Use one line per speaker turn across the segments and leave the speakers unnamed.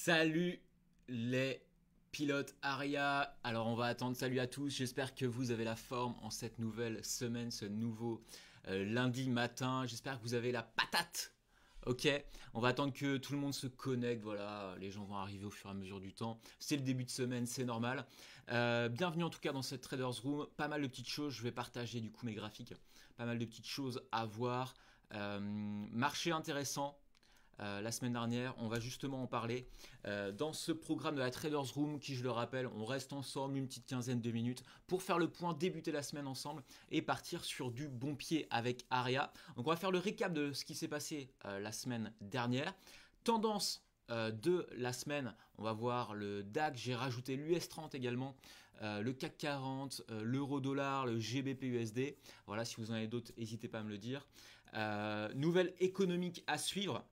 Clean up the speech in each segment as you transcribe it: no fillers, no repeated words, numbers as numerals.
Salut les pilotes Aria. Alors on va attendre, salut à tous, j'espère que vous avez la forme en cette nouvelle semaine, ce nouveau lundi matin. J'espère que vous avez la patate. Ok, on va attendre que tout le monde se connecte, voilà, les gens vont arriver au fur et à mesure du temps. C'est le début de semaine, c'est normal. Bienvenue en tout cas dans cette Traders Room, pas mal de petites choses, je vais partager du coup mes graphiques, pas mal de petites choses à voir. Marché intéressant, la semaine dernière, on va justement en parler dans ce programme de la Traders Room qui, je le rappelle, on reste ensemble une petite quinzaine de minutes pour faire le point, débuter la semaine ensemble et partir sur du bon pied avec Aria. Donc on va faire le récap de ce qui s'est passé la semaine dernière. Tendance de la semaine, on va voir le DAX, j'ai rajouté l'US 30 également, le CAC 40, l'euro-dollar, le GBP USD. Voilà, si vous en avez d'autres, n'hésitez pas à me le dire. Nouvelle économique à suivre.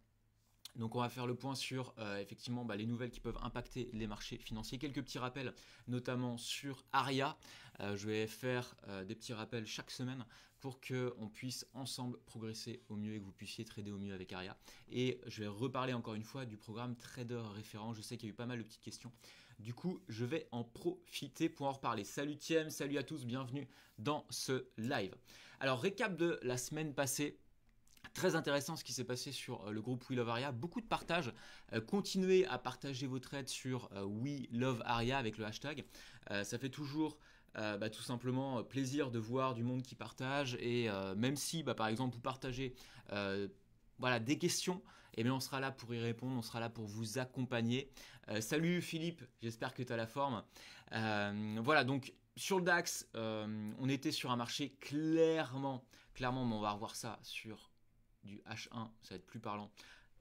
Donc on va faire le point sur effectivement les nouvelles qui peuvent impacter les marchés financiers. Quelques petits rappels, notamment sur Aria. Je vais faire des petits rappels chaque semaine pour qu'on puisse ensemble progresser au mieux et que vous puissiez trader au mieux avec Aria. Et je vais reparler encore une fois du programme Trader Référent. Je sais qu'il y a eu pas mal de petites questions. Du coup, je vais en profiter pour en reparler. Salut Thiem, salut à tous, bienvenue dans ce live. Alors récap de la semaine passée. Très intéressant ce qui s'est passé sur le groupe We Love Aria. Beaucoup de partages. Continuez à partager vos trades sur We Love Aria avec le hashtag. Ça fait toujours tout simplement plaisir de voir du monde qui partage. Et même si par exemple vous partagez des questions, eh bien on sera là pour y répondre, on sera là pour vous accompagner. Salut Philippe, j'espère que tu as la forme. Voilà, donc sur le DAX, on était sur un marché clairement, mais on va revoir ça sur du H1, ça va être plus parlant,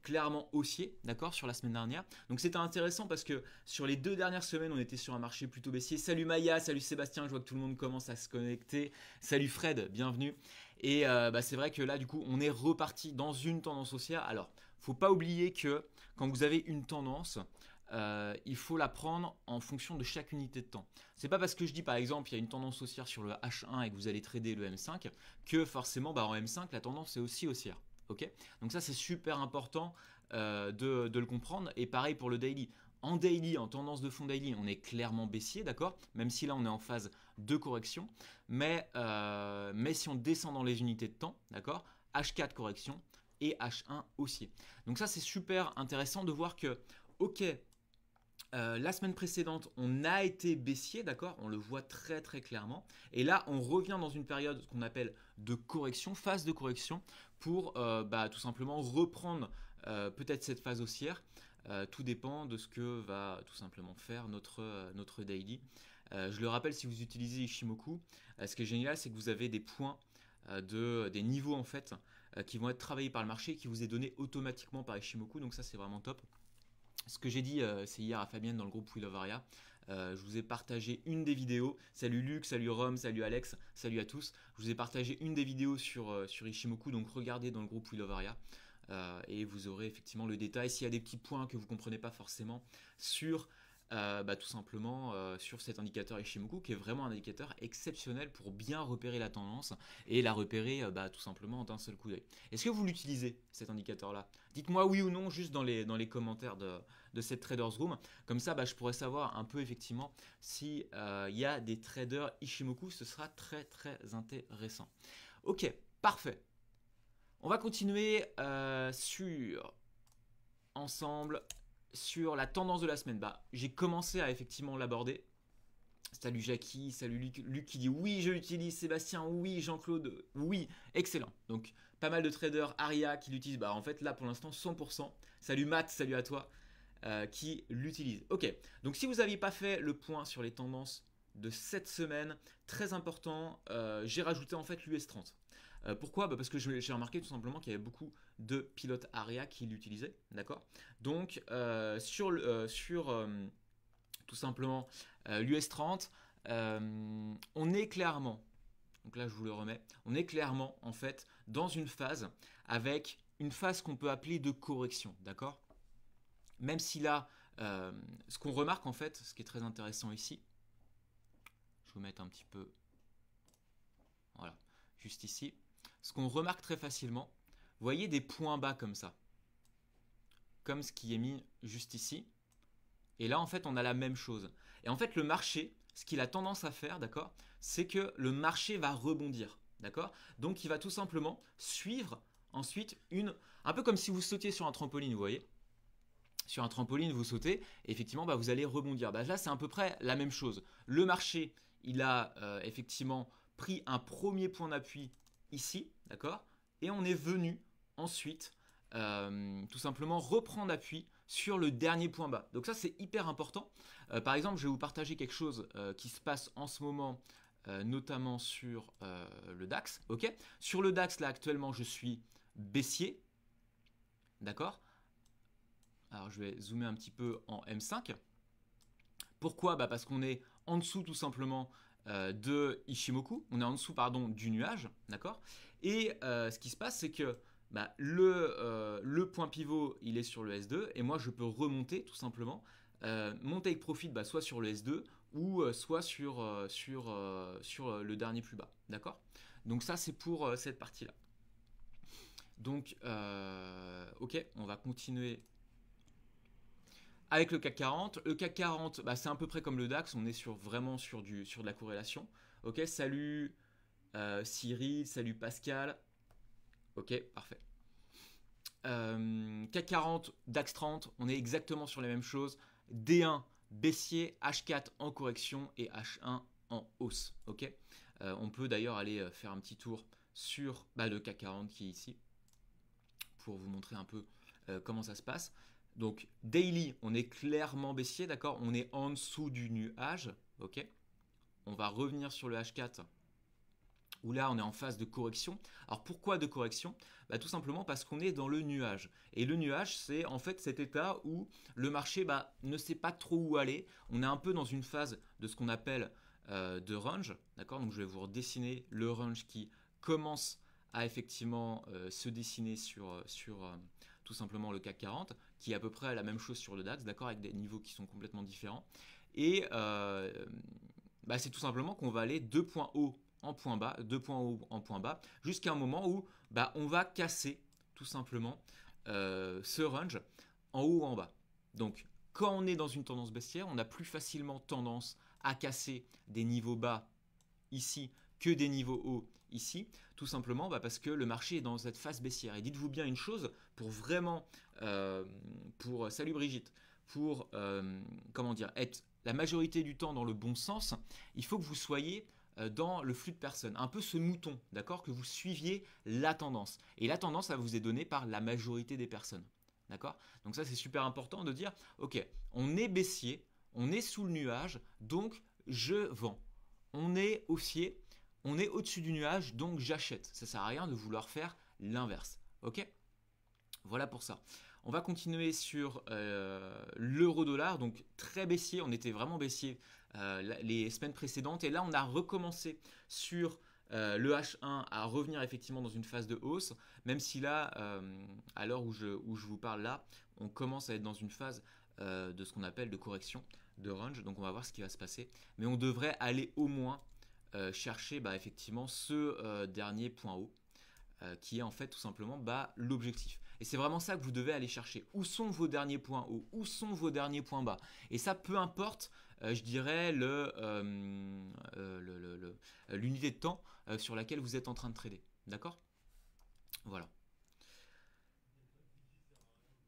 clairement haussier, d'accord, sur la semaine dernière. Donc c'était intéressant parce que sur les 2 dernières semaines, on était sur un marché plutôt baissier. Salut Maya, salut Sébastien, je vois que tout le monde commence à se connecter. Salut Fred, bienvenue. Et c'est vrai que là, du coup, on est reparti dans une tendance haussière. Alors, faut pas oublier que quand vous avez une tendance, il faut la prendre en fonction de chaque unité de temps. C'est pas parce que je dis par exemple il y a une tendance haussière sur le H1 et que vous allez trader le M5 que forcément en M5 la tendance est aussi haussière. Ok, donc ça c'est super important de le comprendre. Et pareil pour le daily. En daily, en tendance de fond daily, on est clairement baissier, d'accord. Même si là on est en phase de correction, mais si on descend dans les unités de temps, d'accord, H4 correction et H1 haussier. Donc ça c'est super intéressant de voir que, ok, la semaine précédente, on a été baissier, d'accord, on le voit très très clairement. Et là, on revient dans une période qu'on appelle de correction, phase de correction, pour tout simplement reprendre peut-être cette phase haussière. Tout dépend de ce que va tout simplement faire notre daily. Je le rappelle, si vous utilisez Ishimoku, ce qui est génial, c'est que vous avez des points des niveaux en fait qui vont être travaillés par le marché, qui vous est donné automatiquement par Ishimoku. Donc ça, c'est vraiment top. Ce que j'ai dit, c'est hier à Fabienne dans le groupe We Love Aria. Je vous ai partagé une des vidéos. Salut Luc, salut Rome, salut Alex, salut à tous. Je vous ai partagé une des vidéos sur Ishimoku, donc regardez dans le groupe We Love Aria. Et vous aurez effectivement le détail. S'il y a des petits points que vous ne comprenez pas forcément sur tout simplement sur cet indicateur Ishimoku, qui est vraiment un indicateur exceptionnel pour bien repérer la tendance et la repérer tout simplement d'un seul coup d'œil. Est-ce que vous l'utilisez, cet indicateur-là? Dites-moi oui ou non juste dans les commentaires de cette Traders Room. Comme ça, je pourrais savoir un peu effectivement si y a des traders Ishimoku. Ce sera très très intéressant. Ok, parfait. On va continuer ensemble sur la tendance de la semaine. J'ai commencé à effectivement l'aborder. Salut Jackie, salut Luc qui dit oui, je l'utilise. Sébastien, oui. Jean-Claude, oui. Excellent. Donc, pas mal de traders Aria qui l'utilisent. En fait, là pour l'instant, 100%. Salut Matt, salut à toi, qui l'utilisent. Ok. Donc, si vous n'aviez pas fait le point sur les tendances de cette semaine, très important, j'ai rajouté en fait l'US 30. Pourquoi? Parce que j'ai remarqué tout simplement qu'il y avait beaucoup de pilotes Aria qui l'utilisaient, d'accord. Donc sur tout simplement l'US 30, on est clairement, donc là je vous le remets, on est clairement en fait dans une phase avec une phase qu'on peut appeler de correction, d'accord. Même si là, ce qu'on remarque en fait, ce qui est très intéressant ici, je vais vous mettre un petit peu, voilà, juste ici. Ce qu'on remarque très facilement, vous voyez des points bas comme ça, comme ce qui est mis juste ici. Et là, en fait, on a la même chose. Et en fait, le marché, ce qu'il a tendance à faire, d'accord, c'est que le marché va rebondir, d'accord. Donc, il va tout simplement suivre ensuite un peu comme si vous sautiez sur un trampoline, vous voyez. Sur un trampoline, vous sautez, et effectivement, bah, vous allez rebondir. Bah, là, c'est à peu près la même chose. Le marché, il a effectivement pris un premier point d'appui ici, d'accord, et on est venu ensuite tout simplement reprendre appui sur le dernier point bas. Donc ça, c'est hyper important. Par exemple, je vais vous partager quelque chose qui se passe en ce moment, notamment sur le DAX. Ok. Sur le DAX, là, actuellement, je suis baissier, d'accord. Alors, je vais zoomer un petit peu en M5. Pourquoi? Bah parce qu'on est en dessous tout simplement de Ishimoku, on est en dessous pardon du nuage, d'accord. Et ce qui se passe, c'est que bah, le point pivot il est sur le S2 et moi je peux remonter tout simplement. Mon take profit bah, soit sur le S2 ou soit sur le dernier plus bas, d'accord. Donc ça c'est pour cette partie là. Donc ok, on va continuer avec le CAC 40. Le CAC 40, bah, c'est à peu près comme le DAX, on est vraiment sur de la corrélation. Ok, salut Cyril, salut Pascal. Ok, parfait. CAC 40, DAX 30, on est exactement sur les mêmes choses. D1 baissier, H4 en correction et H1 en hausse. Ok, on peut d'ailleurs aller faire un petit tour sur le CAC 40 qui est ici pour vous montrer un peu comment ça se passe. Donc, daily, on est clairement baissier, d'accord. On est en dessous du nuage, ok. On va revenir sur le H4, où là, on est en phase de correction. Alors, pourquoi de correction? Bah, tout simplement parce qu'on est dans le nuage. Et le nuage, c'est en fait cet état où le marché ne sait pas trop où aller. On est un peu dans une phase de ce qu'on appelle de range, d'accord. Donc, je vais vous redessiner le range qui commence à effectivement se dessiner sur tout simplement le CAC 40, qui est à peu près la même chose sur le DAX, d'accord, avec des niveaux qui sont complètement différents. Et c'est tout simplement qu'on va aller 2 points hauts en point bas, 2 points hauts en point bas, jusqu'à un moment où on va casser tout simplement ce range en haut ou en bas. Donc, quand on est dans une tendance baissière, on a plus facilement tendance à casser des niveaux bas ici que des niveaux hauts ici, tout simplement parce que le marché est dans cette phase baissière. Et dites-vous bien une chose, pour vraiment, salut Brigitte, pour être la majorité du temps dans le bon sens, il faut que vous soyez dans le flux de personnes, un peu ce mouton, d'accord, que vous suiviez la tendance. Et la tendance, ça vous est donnée par la majorité des personnes, d'accord. Donc ça, c'est super important de dire, ok, on est baissier, on est sous le nuage, donc je vends. On est haussier, on est au-dessus du nuage, donc j'achète. Ça sert à rien de vouloir faire l'inverse. Ok? Voilà pour ça. On va continuer sur l'euro-dollar, donc très baissier. On était vraiment baissier les semaines précédentes. Et là, on a recommencé sur le H1 à revenir effectivement dans une phase de hausse. Même si là, à l'heure où je vous parle là, on commence à être dans une phase de ce qu'on appelle de correction de range. Donc on va voir ce qui va se passer. Mais on devrait aller au moins chercher effectivement ce dernier point haut. Qui est en fait tout simplement l'objectif. Et c'est vraiment ça que vous devez aller chercher. Où sont vos derniers points hauts? Où sont vos derniers points bas? Et ça, peu importe, je dirais, l'unité de temps sur laquelle vous êtes en train de trader. D'accord? Voilà.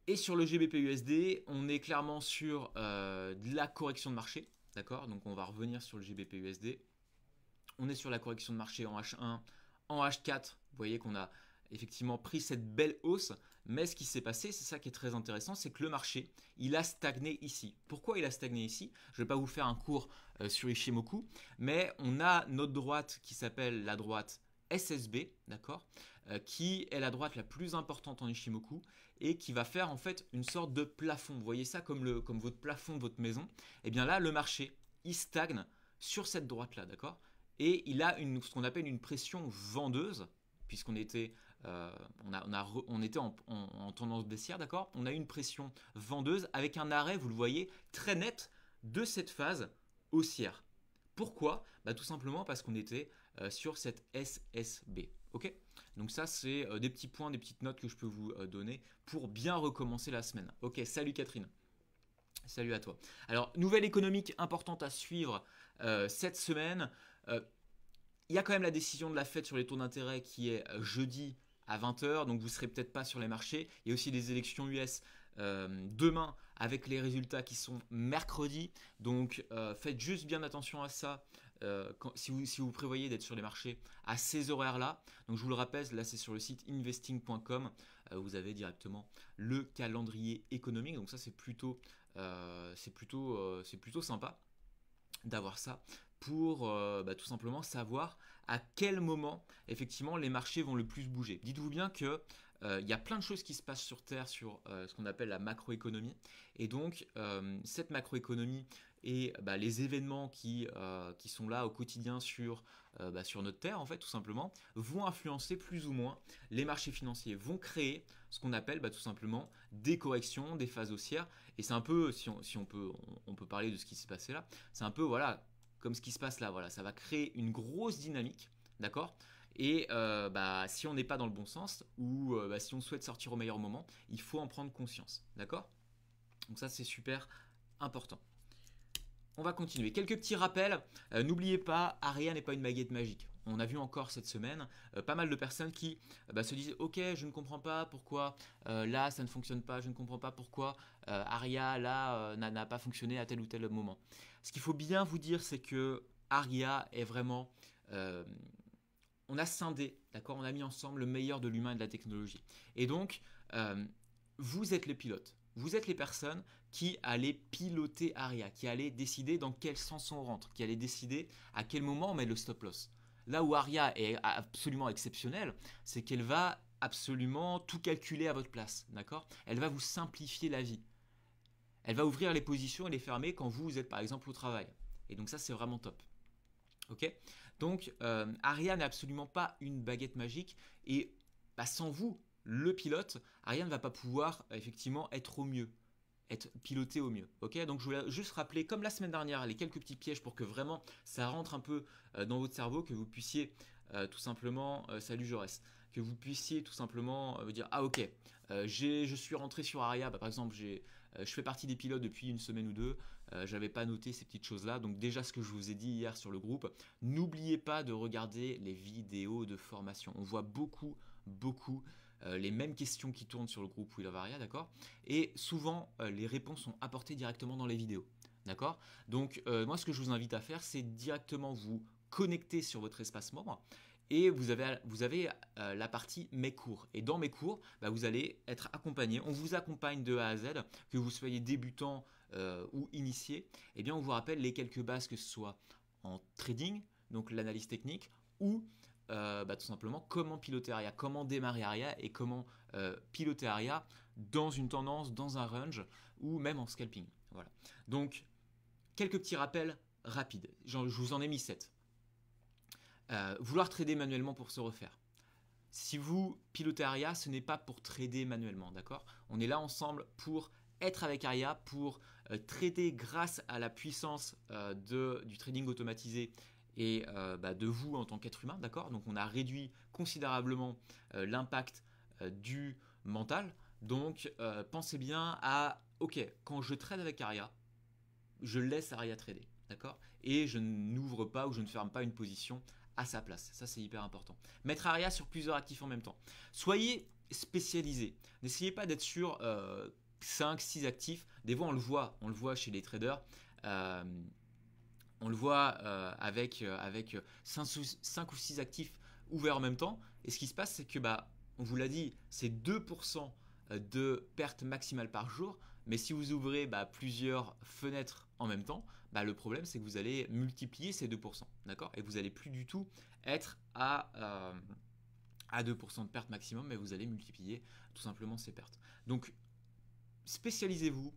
Et sur le GBP/USD, on est clairement sur de la correction de marché. D'accord? Donc on va revenir sur le GBP/USD. On est sur la correction de marché en H1, en H4. Vous voyez qu'on a effectivement pris cette belle hausse, mais ce qui s'est passé, c'est ça qui est très intéressant, c'est que le marché, il a stagné ici. Pourquoi il a stagné ici? Je ne vais pas vous faire un cours sur Ishimoku, mais on a notre droite qui s'appelle la droite SSB, d'accord, qui est la droite la plus importante en Ishimoku et qui va faire en fait une sorte de plafond. Vous voyez ça comme votre plafond de votre maison. Et bien là, le marché, il stagne sur cette droite-là, d'accord? Et il a ce qu'on appelle une pression vendeuse, puisqu'on était, on était en tendance baissière, d'accord. On a eu une pression vendeuse avec un arrêt, vous le voyez, très net de cette phase haussière. Pourquoi? Tout simplement parce qu'on était sur cette SSB. Ok. Donc ça, c'est des petits points, des petites notes que je peux vous donner pour bien recommencer la semaine. Ok, salut Catherine. Salut à toi. Alors, nouvelle économique importante à suivre cette semaine. Euh, Il y a quand même la décision de la Fed sur les taux d'intérêt qui est jeudi à 20 h, donc vous ne serez peut-être pas sur les marchés. Il y a aussi des élections US demain avec les résultats qui sont mercredi. Donc faites juste bien attention à ça si vous prévoyez d'être sur les marchés à ces horaires-là. Donc je vous le rappelle, là c'est sur le site investing.com. Vous avez directement le calendrier économique. Donc ça c'est plutôt sympa d'avoir ça pour tout simplement savoir à quel moment effectivement les marchés vont le plus bouger. Dites-vous bien que il y a plein de choses qui se passent sur Terre sur ce qu'on appelle la macroéconomie, et donc cette macroéconomie et les événements qui sont là au quotidien sur notre Terre en fait tout simplement vont influencer plus ou moins les marchés financiers, vont créer ce qu'on appelle tout simplement des corrections, des phases haussières. Et c'est un peu, si on peut parler de ce qui s'est passé là, c'est un peu voilà comme ce qui se passe là, voilà, ça va créer une grosse dynamique, d'accord. Et si on n'est pas dans le bon sens ou si on souhaite sortir au meilleur moment, il faut en prendre conscience, d'accord. Donc ça c'est super important. On va continuer. Quelques petits rappels. N'oubliez pas, Aria n'est pas une baguette magique. On a vu encore cette semaine pas mal de personnes qui se disent ok, je ne comprends pas pourquoi là ça ne fonctionne pas, je ne comprends pas pourquoi Aria là n'a pas fonctionné à tel ou tel moment. Ce qu'il faut bien vous dire, c'est que Aria est vraiment on a scindé, d'accord, on a mis ensemble le meilleur de l'humain et de la technologie. Et donc vous êtes les pilotes. Vous êtes les personnes qui allaient piloter Aria, qui allaient décider dans quel sens on rentre, qui allaient décider à quel moment on met le stop loss. Là où Aria est absolument exceptionnelle, c'est qu'elle va absolument tout calculer à votre place, d'accord. Elle va vous simplifier la vie. Elle va ouvrir les positions et les fermer quand vous êtes par exemple au travail. Et donc ça c'est vraiment top. Ok. Donc Aria n'est absolument pas une baguette magique et sans vous, le pilote, Aria ne va pas pouvoir effectivement être au mieux, être piloté au mieux. Ok, donc je voulais juste rappeler, comme la semaine dernière, les quelques petits pièges pour que vraiment ça rentre un peu dans votre cerveau, que vous puissiez tout simplement, salut Jaurès, que vous puissiez tout simplement dire ah ok, je suis rentré sur Aria, par exemple je fais partie des pilotes depuis une semaine ou deux, j'avais pas noté ces petites choses là, donc déjà ce que je vous ai dit hier sur le groupe, n'oubliez pas de regarder les vidéos de formation. On voit beaucoup les mêmes questions qui tournent sur le groupe We Love Aria, d'accord. Et souvent, les réponses sont apportées directement dans les vidéos, d'accord. Donc, moi, ce que je vous invite à faire, c'est directement vous connecter sur votre espace membre. Et vous avez la partie mes cours. Et dans mes cours, vous allez être accompagné. On vous accompagne de A à Z, que vous soyez débutant ou initié. Eh bien, on vous rappelle les quelques bases, que ce soit en trading, donc l'analyse technique, ou tout simplement comment piloter Aria, comment démarrer Aria et comment piloter Aria dans une tendance, dans un range ou même en scalping. Voilà. Donc, quelques petits rappels rapides. Je vous en ai mis 7. Vouloir trader manuellement pour se refaire. Si vous pilotez Aria, ce n'est pas pour trader manuellement, d'accord. On est là ensemble pour être avec Aria, pour trader grâce à la puissance du trading automatisé et de vous en tant qu'être humain, d'accord. Donc on a réduit considérablement l'impact du mental. Donc pensez bien à ok, quand je trade avec Aria, je laisse Aria trader, d'accord, et je n'ouvre pas ou je ne ferme pas une position à sa place. Ça c'est hyper important. Mettre Aria sur plusieurs actifs en même temps. Soyez spécialisé. N'essayez pas d'être sur 5-6 actifs. Des fois on le voit chez les traders. On le voit avec 5 ou 6 actifs ouverts en même temps. Et ce qui se passe, c'est que, on vous l'a dit, c'est 2% de perte maximale par jour. Mais si vous ouvrez plusieurs fenêtres en même temps, le problème, c'est que vous allez multiplier ces 2%. D'accord. Et vous n'allez plus du tout être à 2% de perte maximum, mais vous allez multiplier tout simplement ces pertes. Donc, spécialisez-vous.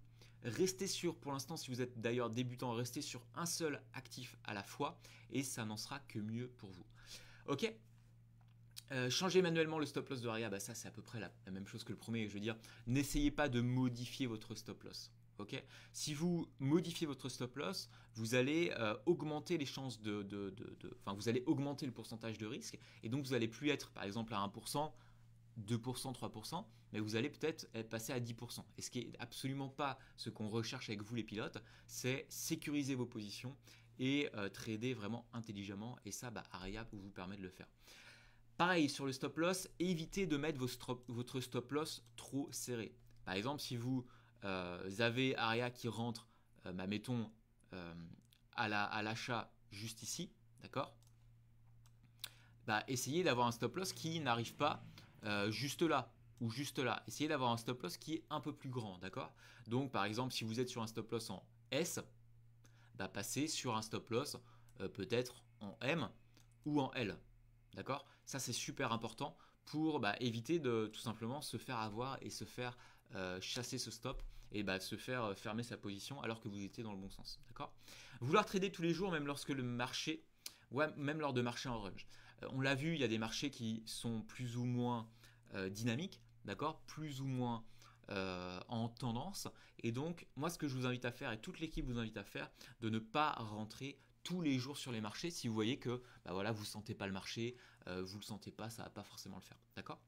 Restez sur, pour l'instant, si vous êtes d'ailleurs débutant, restez sur un seul actif à la fois et ça n'en sera que mieux pour vous. Ok. Changer manuellement le stop loss de Aria, ça c'est à peu près la même chose que le premier. Je veux dire, n'essayez pas de modifier votre stop loss. Ok. Si vous modifiez votre stop loss, vous allez augmenter les chances vous allez augmenter le pourcentage de risque et donc vous allez plus être par exemple à 1%, 2%, 3%, mais vous allez peut-être être passé à 10%. Et ce qui est absolument pas ce qu'on recherche avec vous les pilotes, c'est sécuriser vos positions et trader vraiment intelligemment. Et ça, Aria vous permet de le faire. Pareil sur le stop loss, évitez de mettre votre stop loss trop serré. Par exemple, si vous avez Aria qui rentre, mettons, à l'achat juste ici, d'accord, essayez d'avoir un stop loss qui n'arrive pas juste là ou juste là. Essayez d'avoir un stop loss qui est un peu plus grand, d'accord. Donc par exemple, si vous êtes sur un stop loss en S, passez sur un stop loss peut-être en M ou en L, d'accord. Ça c'est super important pour éviter de tout simplement se faire avoir et se faire chasser ce stop et se faire fermer sa position alors que vous étiez dans le bon sens, d'accord. Vouloir trader tous les jours, même lorsque le marché, même lors de marchés en range. On l'a vu, il y a des marchés qui sont plus ou moins dynamiques, d'accord, plus ou moins en tendance. Et donc, moi, ce que je vous invite à faire, et toute l'équipe vous invite à faire, de ne pas rentrer tous les jours sur les marchés si vous voyez que vous ne sentez pas le marché, vous ne le sentez pas, ça ne va pas forcément le faire, d'accord.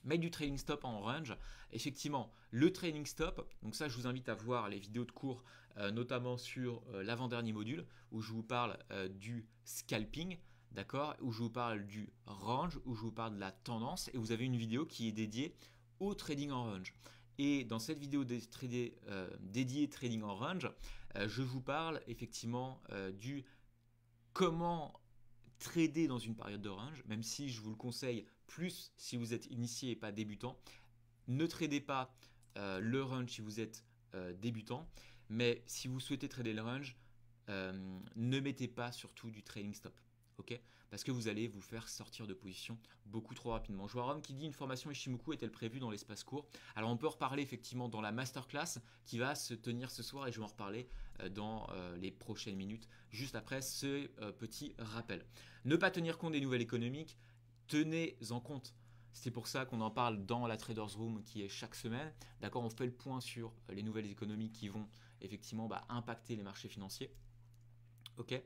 Mettre du trading stop en range, effectivement, le trading stop, donc ça je vous invite à voir les vidéos de cours, notamment sur l'avant-dernier module, où je vous parle du scalping, d'accord, où je vous parle du range, où je vous parle de la tendance, et vous avez une vidéo qui est dédiée au trading en range. Et dans cette vidéo dédiée trading en range, je vous parle effectivement du comment trader dans une période de range, même si je vous le conseille plus si vous êtes initié et pas débutant. Ne tradez pas le range si vous êtes débutant, mais si vous souhaitez trader le range, ne mettez pas surtout du trading stop, ok, parce que vous allez vous faire sortir de position beaucoup trop rapidement. Je vois Rome qui dit une formation Ishimoku est-elle prévue dans l'espace court? Alors on peut en reparler effectivement dans la masterclass qui va se tenir ce soir et je vais en reparler dans les prochaines minutes, juste après ce petit rappel. Ne pas tenir compte des nouvelles économiques, tenez en compte. C'est pour ça qu'on en parle dans la Traders Room qui est chaque semaine. D'accord, on fait le point sur les nouvelles économiques qui vont effectivement impacter les marchés financiers. Ok,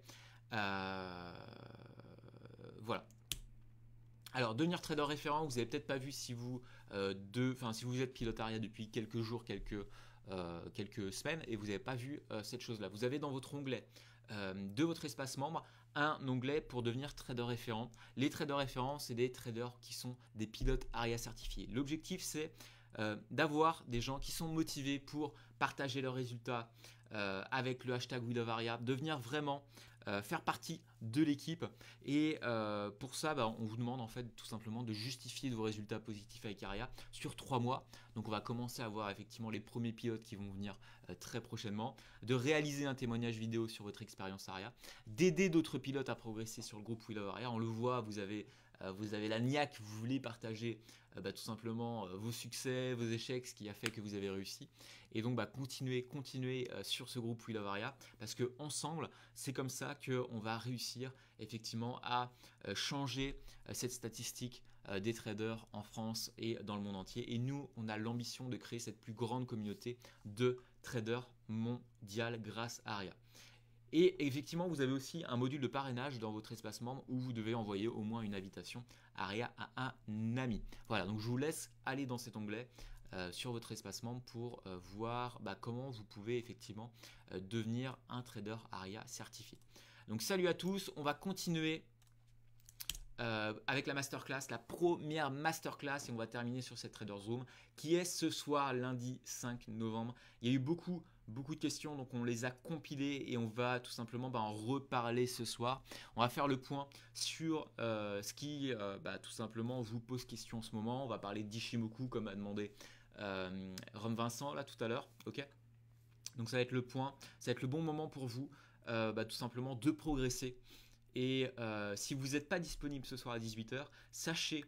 voilà. Alors, devenir trader référent, vous n'avez peut-être pas vu si vous, si vous êtes pilote Aria depuis quelques jours, quelques semaines, et vous n'avez pas vu cette chose-là. Vous avez dans votre onglet de votre espace membre un onglet pour devenir trader référent. Les traders référents, c'est des traders qui sont des pilotes Aria certifiés. L'objectif, c'est d'avoir des gens qui sont motivés pour partager leurs résultats avec le hashtag We Love Aria, devenir vraiment faire partie de l'équipe. Et pour ça, on vous demande en fait tout simplement de justifier de vos résultats positifs avec Aria sur 3 mois. Donc on va commencer à voir effectivement les premiers pilotes qui vont venir très prochainement, de réaliser un témoignage vidéo sur votre expérience Aria, d'aider d'autres pilotes à progresser sur le groupe We Love Aria. On le voit, vous avez la niaque, vous voulez partager tout simplement vos succès, vos échecs, ce qui a fait que vous avez réussi. Et donc continuez sur ce groupe We Love Aria, parce que ensemble, c'est comme ça qu'on va réussir effectivement à changer cette statistique des traders en France et dans le monde entier. Et nous, on a l'ambition de créer cette plus grande communauté de traders mondial grâce à Aria. Et effectivement, vous avez aussi un module de parrainage dans votre espace membre où vous devez envoyer au moins une invitation Aria à un ami. Voilà, donc je vous laisse aller dans cet onglet sur votre espace membre pour voir comment vous pouvez effectivement devenir un trader Aria certifié. Donc salut à tous, on va continuer avec la masterclass, la première masterclass, et on va terminer sur cette Trader Zoom qui est ce soir, lundi 5 novembre. Il y a eu beaucoup de questions, donc on les a compilées et on va tout simplement en reparler ce soir. On va faire le point sur ce qui tout simplement vous pose question en ce moment. On va parler d'Ishimoku comme a demandé Rome Vincent là tout à l'heure. Ok, donc ça va être le point, ça va être le bon moment pour vous tout simplement de progresser. Et si vous n'êtes pas disponible ce soir à 18 h, sachez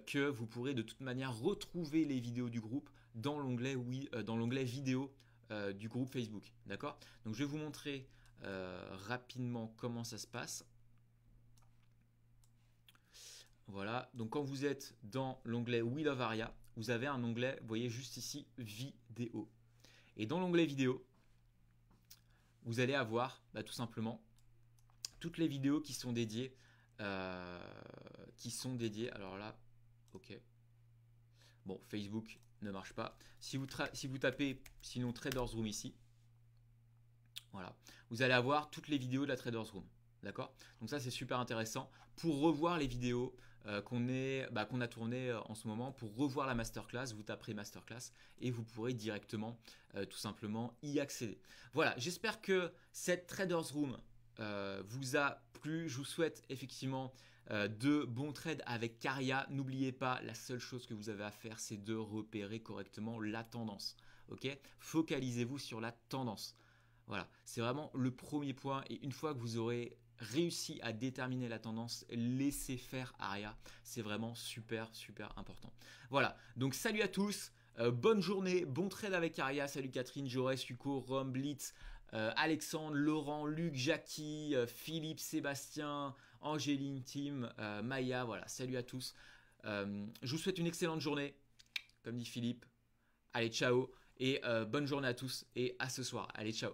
que vous pourrez de toute manière retrouver les vidéos du groupe dans l'onglet vidéo du groupe Facebook. D'accord? Donc je vais vous montrer rapidement comment ça se passe. Voilà, donc quand vous êtes dans l'onglet We Love Aria, vous avez un onglet, vous voyez juste ici, vidéo. Et dans l'onglet vidéo, vous allez avoir tout simplement toutes les vidéos qui sont dédiées, alors là, ok, Bon, Facebook ne marche pas. Si vous tapez sinon Traders Room ici, voilà, vous allez avoir toutes les vidéos de la Traders Room. D'accord? Donc ça, c'est super intéressant pour revoir les vidéos qu'on a tournées en ce moment. Pour revoir la masterclass, vous taperez masterclass et vous pourrez directement tout simplement y accéder. Voilà, j'espère que cette Traders Room vous a plu. Je vous souhaite effectivement de bons trades avec Caria. N'oubliez pas, la seule chose que vous avez à faire, c'est de repérer correctement la tendance. Ok? Focalisez-vous sur la tendance. Voilà, c'est vraiment le premier point. Et une fois que vous aurez réussi à déterminer la tendance, laissez faire Aria. C'est vraiment super, super important. Voilà, donc salut à tous. Bonne journée, bon trade avec Aria. Salut Catherine, Jaurès, Hugo, Rome, Blitz, Alexandre, Laurent, Luc, Jackie, Philippe, Sébastien, Angéline, Tim, Maya. Voilà, salut à tous. Je vous souhaite une excellente journée, comme dit Philippe. Allez, ciao. Et bonne journée à tous et à ce soir. Allez, ciao.